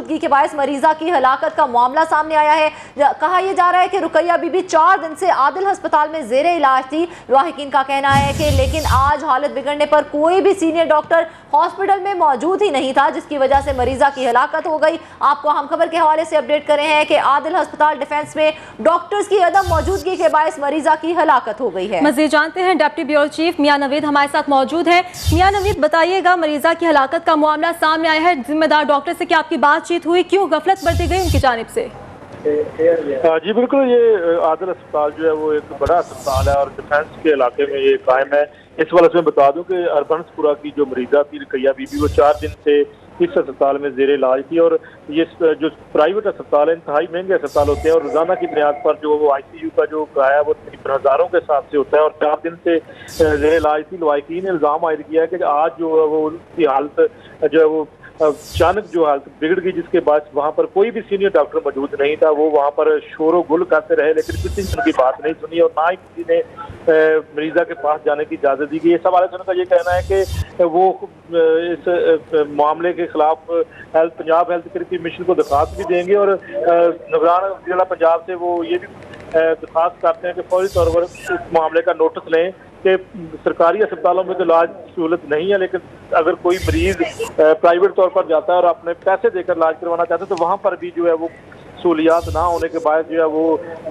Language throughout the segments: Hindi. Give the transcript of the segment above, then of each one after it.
मौजूदगी के बायस मरीजा की हलाकत का मामला सामने आया है। कहा यह जा रहा है कि रुकैया बीबी 4 दिन से आदिल अस्पताल में जेरे इलाज थी। लाहिकीन का कहना है कि लेकिन आज हालत बिगड़ने पर कोई भी सीनियर डॉक्टर हॉस्पिटल में मौजूद ही नहीं था, जिसकी वजह से मरीजा की हलाकत हो गई। आपको हम खबर के हवाले से अपडेट कर रहे हैं कि आदिल अस्पताल डिफेंस में डॉक्टर्स की अदम मौजूदगी के बायस मरीजा की हलाकत हो गई है। मज़ीद जानते हैं डिप्टी ब्यूरो चीफ मियां नवीद हमारे साथ मौजूद है। मियां नवीद, बताइएगा, मरीजा की हलाकत का मामला सामने आया है, जिम्मेदार डॉक्टर से क्या आपकी बातचीत हुई, क्यों गफलत बरती गई उनकी जानिब से? जी बिल्कुल, ये आदिल अस्पताल जो है वो एक बड़ा अस्पताल है और डिफेंस के इलाके में ये कायम है। इस वाले से मैं बता दूं कि अर्बनसपुरा की जो मरीजा थी रुकैया बीबी, वो 4 दिन से इस अस्पताल में जेर इलाज थी। और ये जो प्राइवेट अस्पताल है इंतहाई महंगे अस्पताल होते हैं और रोजाना की बुनियाद पर जो वो ICU का जो किराया वो तकरीबन हजारों के हिसाब से होता है। और 4 दिन से जेर इलाज थी। लवाकिन ने इल्जाम आयद किया है कि आज जो है वो उसकी हालत जो है वो अचानक जो हालत बिगड़ गई, जिसके बाद वहाँ पर कोई भी सीनियर डॉक्टर मौजूद नहीं था। वो वहाँ पर शोरो गुल करते रहे लेकिन किसी ने उनकी बात नहीं सुनी और ना ही किसी ने मरीजा के पास जाने की इजाजत दी गई। इस हवाले से उनका ये कहना है कि वो इस मामले के खिलाफ पंजाब हेल्थ केयर कमीशन को दरखास्त भी देंगे और निगरान जिला पंजाब से वो ये भी दरखास्त करते हैं कि फौरी तौर पर इस मामले का नोटिस लें कि सरकारी अस्पतालों में तो इलाज सहूलत नहीं है, लेकिन अगर कोई मरीज प्राइवेट तौर पर जाता है और अपने पैसे देकर इलाज करवाना चाहता है तो वहाँ पर भी जो है वो सहूलियात ना होने के बाद जो है वो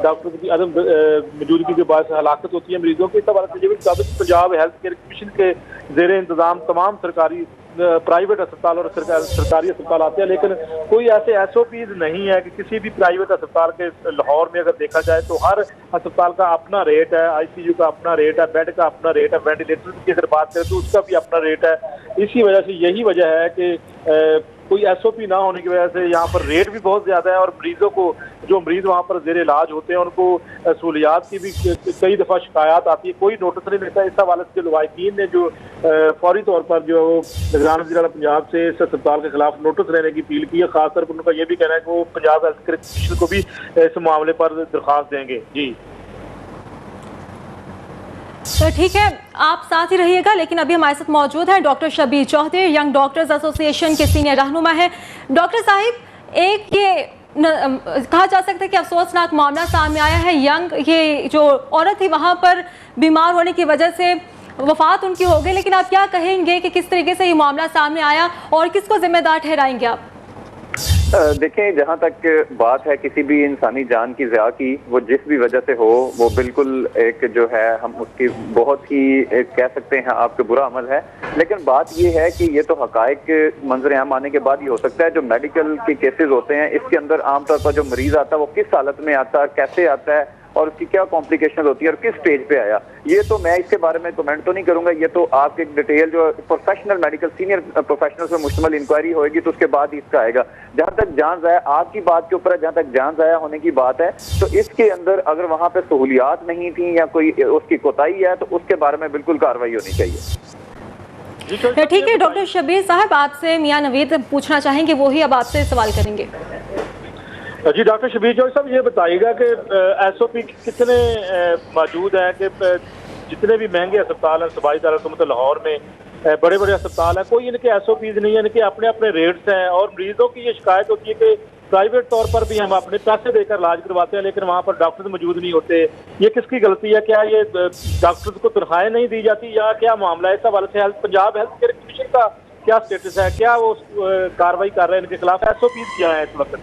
डॉक्टर की अदम मौजूदगी के बाद हलाकत होती है मरीजों की। इस हवाले से पंजाब हेल्थ केयर कमीशन के जेर इंतजाम तमाम सरकारी प्राइवेट अस्पताल और सरकारी अस्पताल आते हैं, लेकिन कोई ऐसे SOPs नहीं है कि किसी भी प्राइवेट अस्पताल के लाहौर में अगर देखा जाए तो हर अस्पताल का अपना रेट है, ICU का अपना रेट है, बेड का अपना रेट है, वेंटिलेटर की अगर बात करें तो उसका भी अपना रेट है। इसी वजह से यही वजह है कि कोई SOP ना होने की वजह से यहाँ पर रेट भी बहुत ज्यादा है और मरीजों को जो मरीज वहाँ पर जेर इलाज होते हैं उनको सहूलियात की भी कई दफा शिकायत आती है, कोई नोटिस नहीं लेता। इस हवाले से लवाकिन ने जो फौरी तौर पर जो वो निगरान जिला पंजाब से इस अस्पताल के खिलाफ नोटिस लेने की अपील की है। खासतौर पर उनका ये भी कहना है कि वो पंजाब हेल्थ केयर कमीशन को भी इस मामले पर दरखास्त देंगे। जी तो ठीक है, आप साथ ही रहिएगा, लेकिन अभी हमारे साथ मौजूद है doctor Shabir Chaudhary, young doctors association के सीनियर रहनुमा है। डॉक्टर साहिब, एक ये कहा जा सकता है कि अफसोसनाक मामला सामने आया है। ये जो औरत थी वहाँ पर बीमार होने की वजह से वफात उनकी हो गई, लेकिन आप क्या कहेंगे कि किस तरीके से ये मामला सामने आया और किसको जिम्मेदार ठहराएंगे आप? देखें, जहाँ तक बात है किसी भी इंसानी जान की ज़िया की, वो जिस भी वजह से हो, वो बिल्कुल एक जो है हम उसकी बहुत ही कह सकते हैं आपके बुरा अमल है। लेकिन बात ये है कि ये तो हकायक मंजर आम आने के बाद ही हो सकता है। जो मेडिकल के केसेस होते हैं इसके अंदर आमतौर पर जो मरीज आता है वो किस हालत में आता है, कैसे आता है और उसकी क्या कॉम्प्लिकेशन होती है और किस स्टेज पे आया, ये तो मैं इसके बारे में कमेंट तो नहीं करूंगा। ये तो आपके डिटेल जो प्रोफेशनल मेडिकल सीनियर प्रोफेशनल्स में मुश्तमिल इंक्वायरी होगी तो उसके बाद ही इसका आएगा। जहां तक जान ज़ाया आपकी बात के ऊपर है, जहां तक जान ज़ाया होने की बात है तो इसके अंदर अगर वहां पे सहूलियात नहीं थी या कोई उसकी कोताही है तो उसके बारे में बिल्कुल कार्रवाई होनी चाहिए। ठीक है डॉक्टर शबीर साहब, आपसे मियां नवीद पूछना चाहेंगे, वो ही अब आपसे सवाल करेंगे। जी डॉक्टर शबीर चौधरी साहब, ये बताइएगा कि SOP कितने मौजूद हैं कि जितने भी महंगे अस्पताल हैं सूबाई दारुल लाहौर में, बड़े बड़े अस्पताल हैं, कोई इनके SOPs नहीं है, इनके अपने अपने रेट्स हैं और मरीजों की ये शिकायत होती है कि प्राइवेट तौर पर भी हम अपने पैसे देकर इलाज करवाते हैं लेकिन वहाँ पर डॉक्टर मौजूद नहीं होते। ये किसकी गलती है? क्या ये डॉक्टर्स को तनख्वाहें नहीं दी जाती या क्या मामला है? इस हवाले से पंजाब हेल्थ केयर कमीशन का क्या स्टेटस है? क्या वो कार्रवाई कर रहे हैं इनके खिलाफ? SOPs क्या है इस वक्त?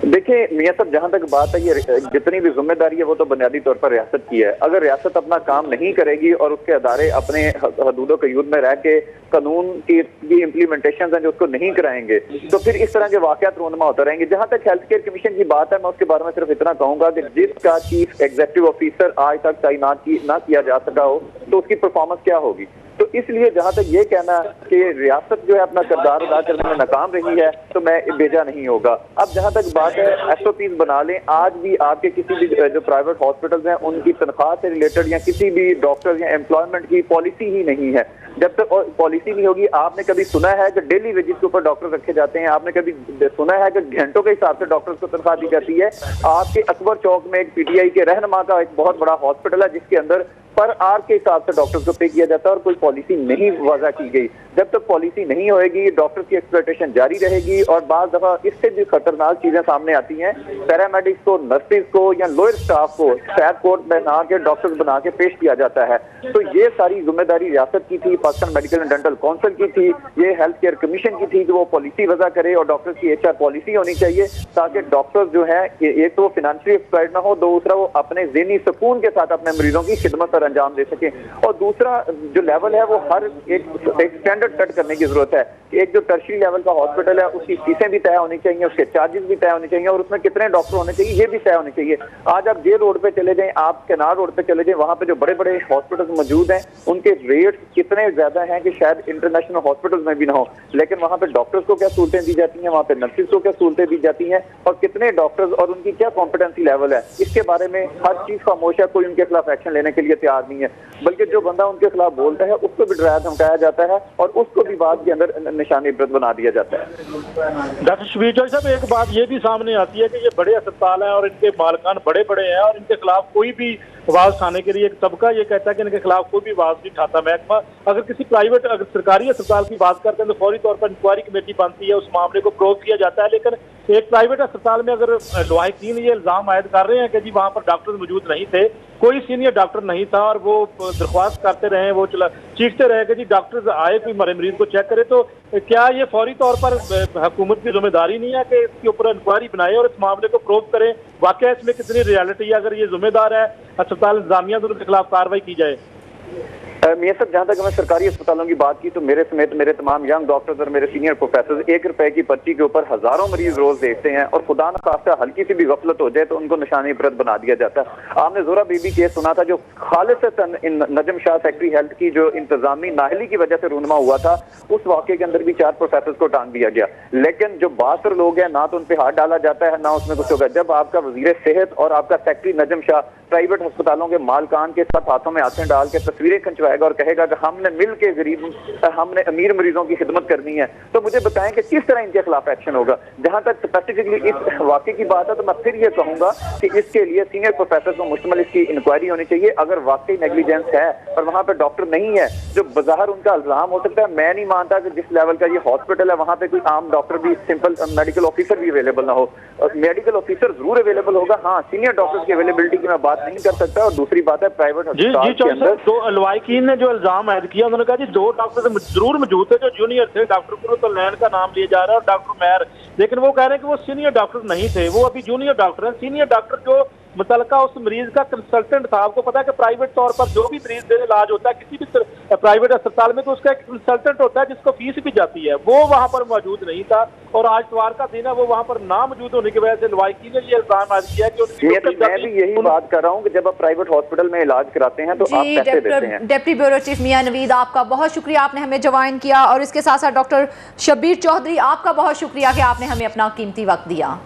देखिए मियां साहब, जहां तक बात है ये जितनी भी जिम्मेदारी है वो तो बुनियादी तौर पर रियासत की है। अगर रियासत अपना काम नहीं करेगी और उसके अदारे अपने हदूदो कयूद में रह के कानून की इम्प्लीमेंटेशन है जो उसको नहीं कराएंगे तो फिर इस तरह के वाकयात रोनमा होते रहेंगे। जहां तक हेल्थ केयर कमीशन की बात है, मैं उसके बारे में सिर्फ इतना कहूंगा कि जिसका चीफ एग्जीक्यूटिव ऑफिसर आज तक तैनात ना किया जा सका हो तो उसकी परफॉर्मेंस क्या होगी। तो इसलिए जहां तक ये कहना कि रियासत जो है अपना किरदार अदा करने में नाकाम रही है तो मैं बेजा नहीं होगा। अब जहां तक बात है SOPs बना लें, आज भी आपके किसी भी जो प्राइवेट हॉस्पिटल्स हैं उनकी तनख्वाह से रिलेटेड या किसी भी डॉक्टर या एम्प्लॉयमेंट की पॉलिसी ही नहीं है। जब तक पॉलिसी नहीं होगी, आपने कभी सुना है कि डेली वेजेस के ऊपर डॉक्टर रखे जाते हैं? आपने कभी सुना है कि घंटों के हिसाब से डॉक्टर्स को तनख्वाह दी जाती है? आपके अकबर चौक में एक PTI के रहनुमा का एक बहुत बड़ा हॉस्पिटल है जिसके अंदर पर आवर के हिसाब से डॉक्टर्स को पे किया जाता है और कोई पॉलिसी पॉलिसी नहीं वज़ा की गई, जब तक पॉलिसी नहीं होएगी डॉक्टर्स की एक्सप्लॉयटेशन जारी रहेगी। और बाज़ दफ़ा इससे भी खतरनाक चीजें सामने आती हैं, पैरामेडिक्स को, नर्सिस को या लोअर स्टाफ को सैड कोर्ट बना के डॉक्टर्स बना के पेश किया जाता है। तो ये सारी जिम्मेदारी रियासत की थी, Pakistan medical and dental council की थी, ये हेल्थ केयर कमीशन की थी कि वो पॉलिसी वज़ा करे और डॉक्टर्स की HR पॉलिसी होनी चाहिए ताकि डॉक्टर्स जो है एक तो फिनेंशियली एक्सप्लॉयट ना हो, दूसरा वो अपने ज़हनी सुकून के साथ अपने मरीजों की खिदमत पर अंजाम दे सके। और दूसरा जो लेवल है वो हर एक स्टैंडर्ड सेट करने की जरूरत है कि एक जो टर्शरी लेवल का हॉस्पिटल है उसकी फीसें भी तय होनी चाहिए, उसके चार्जेस भी तय होने चाहिए और उसमें कितने डॉक्टर होने चाहिए ये भी तय होने चाहिए। आज आप जे रोड पे चले जाएं, आप केनार रोड पे चले जाएं, वहां पे जो बड़े बड़े हॉस्पिटल्स मौजूद हैं उनके रेट कितने ज्यादा हैं कि शायद इंटरनेशनल हॉस्पिटल्स में भी ना हो, लेकिन वहां पे डॉक्टर्स को क्या सहूलतें दी जाती हैं, वहां पे नर्सिस को क्या सहूलतें दी जाती हैं और कितने डॉक्टर्स और उनकी क्या कॉम्पिटेंसी लेवल है, इसके बारे में हर चीज खामोश है। कोई उनके खिलाफ एक्शन लेने के लिए तैयार नहीं है, बल्कि जो बंदा उनके खिलाफ बोलता है उसको भी डराया धमकाया जाता है और उसको भी बाद के अंदर निशानी इबरत बना दिया जाता है। डॉक्टर शबीर चौधरी साहब, एक बात ये भी सामने आती है कि ये बड़े अस्पताल हैं और इनके मालिकान बड़े बड़े हैं और इनके खिलाफ कोई भी आवाज उठाने के लिए एक तबका ये कहता है कि इनके खिलाफ कोई भी आवाज नहीं उठाता। महकमा अगर किसी प्राइवेट अगर सरकारी अस्पताल की बात करते हैं तो फौरी तौर पर इंक्वायरी कमेटी बनती है, उस मामले को प्रोब किया जाता है। लेकिन एक प्राइवेट अस्पताल में अगर लवाहिकीन ये इल्जाम आयद कर रहे हैं कि जी वहां पर डॉक्टर मौजूद नहीं थे, कोई सीनियर डॉक्टर नहीं था और वो दरख्वास्त करते रहे, वो चीखते रहे कि जी डॉक्टर आए कोई मरे मरीज को चेक करे, तो क्या ये फौरी तौर पर हुकूमत की जिम्मेदारी नहीं है कि इसके ऊपर इंक्वायरी बनाए और इस मामले को प्रोब करें, वाकई इसमें कितनी रियलिटी है, अगर ये जिम्मेदार है अस्पताल इंतजामिया तो उनके खिलाफ कार्रवाई की जाए। मियां साहब, जहां तक हमें सरकारी अस्पतालों की बात की तो मेरे समेत मेरे तमाम यंग डॉक्टर्स और मेरे सीनियर प्रोफेसर 1 रुपए की पर्ची के ऊपर हजारों मरीज रोज देखते हैं और खुदा न खास्ता हल्की सी भी गफलत हो जाए तो उनको निशानी इबरत बना दिया जाता है। आपने जोरा बीबी केस सुना था जो खालिसतन इन नजम शाह सेक्रेटरी हेल्थ की जो इंतजामी नाहली की वजह से रूनमा हुआ था, उस वाक़े के अंदर भी 4 प्रोफेसर को टांग दिया गया, लेकिन जो बासर लोग हैं ना तो उन पर हाथ डाला जाता है ना उसमें कुछ होगा। जब आपका वजीर सेहत और आपका सेक्रेटरी नजम शाह प्राइवेट अस्पतालों के मालकान के साथ हाथों में हाथें डाल के तस्वीरें खिंचवाएगा और कहेगा कि हमने मिल के गरीब हमने अमीर मरीजों की खिदमत करनी है, तो मुझे बताएं कि किस तरह इनके खिलाफ एक्शन होगा। जहां तक स्पेसिफिकली इस वाकई की बात है तो मैं फिर ये कहूंगा कि इसके लिए सीनियर प्रोफेसर को मुश्तमिल इसकी इंक्वायरी होनी चाहिए। अगर वाकई नेग्लिजेंस है और वहां पर डॉक्टर नहीं है जो बाहर उनका इल्जाम हो सकता है, मैं नहीं मानता कि जिस लेवल का ये हॉस्पिटल है वहां पे कोई आम डॉक्टर भी, सिंपल मेडिकल ऑफिसर भी अवेलेबल ना हो। मेडिकल ऑफिसर जरूर अवेलेबल होगा, हाँ सीनियर डॉक्टर्स की अवेलेबिलिटी की मैं बात नहीं कर सकता। और दूसरी बात है प्राइवेट अस्पताल के अंदर तो लवाहिकीन ने जो इल्जाम आयद किया उन्होंने कहा जी 2 डॉक्टर जरूर मौजूद थे जो जूनियर थे, डॉक्टर कुरतुलैन का नाम लिया जा रहा है और डॉक्टर मैर, लेकिन वो कह रहे हैं कि वो सीनियर डॉक्टर नहीं थे, वो अभी जूनियर डॉक्टर हैं। सीनियर डॉक्टर जो मुतलका उस मरीज का कंसल्टेंट था, आपको पता है कि प्राइवेट तौर पर जो भी मरीज से इलाज होता है किसी भी प्राइवेट अस्पताल में तो उसका एक कंसल्टेंट होता है जिसको फीस भी जाती है, वो वहां पर मौजूद नहीं था और आज इतवार का दिन है वो वहां पर ना मौजूद होने की वजह से लवाहिकीन ने ये इल्जाम आज किया कि मैं भी यही बात कर रहा हूँ कि जब आप प्राइवेट हॉस्पिटल में इलाज कराते हैं तो आप पैसे देते हैं। डिप्टी ब्यूरो चीफ मियां नवीद, आपका बहुत शुक्रिया, आपने हमें ज्वाइन किया और इसके साथ साथ डॉक्टर शबीर चौधरी आपका बहुत शुक्रिया कि आपने हमें अपना कीमती वक्त दिया।